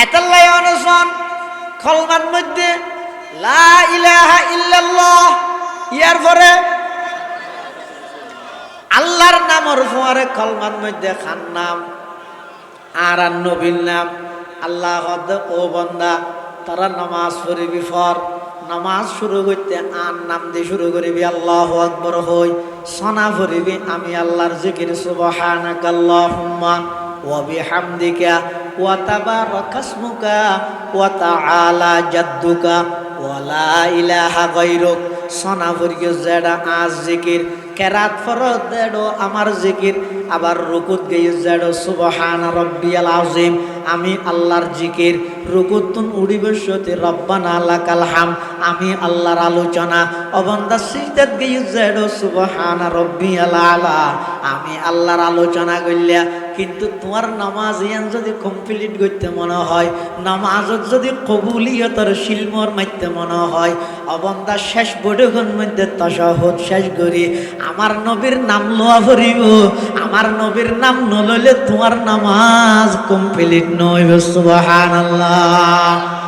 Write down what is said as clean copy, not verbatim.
এতাল্লাই অনসন কলমার মধ্যে লা ইলাহা ইল্লাল্লাহ ইয়ার পরে আল্লাহর নামের পরে কলমার মধ্যে খান নাম আর নবীর নাম। আল্লাহ ও বান্দা তারা নামাজ পড়িবি ফর নামাজ শুরু করতে আর নাম দিয়ে শুরু করিবি আল্লাহু আকবার হই সনা পড়িবি আমি আল্লাহর জিকির সুবহানাকাল্লাহুম্মা ওয়া বিহামদিকা ওয়া তাবারাকা ইসমুকা ওয়া তাআলা জাদ্দুকা ওয়া লা ইলাহা গায়রুক সনা পড়িও যেটা আজ জিকির কেরাত ফরজ দেড়ো আমার জিকির আবার রুকুত গিয়ে যেড়ো সুবহান রাব্বিয়াল আযীম আমি আল্লাহর জিকির রুকুতুন উড়িবসতে রব্বানা লাকাল হাম আমি আল্লাহর আলোচনা অবন্দা সিজদাত গিয়ে যেড়ো সুবহান রাব্বিয়াল আলা আমি আল্লাহর আলোচনা কইলা। কিন্তু তোমার নামাজ ইয়ান যদি কমপ্লিট করতে মনে হয় নামাজত যদি কবুলিয়তের শিলমর মাইতে মনে হয় অবন্দা শেষ বড়গণ মধ্যে তাশাহুদ শেষ করি আমার নবীর নাম লওয়া পড়িব। আমার নবীর নাম নলইলে তোমার নামাজ কমপ্লিট নয়। সুবহানাল্লাহ।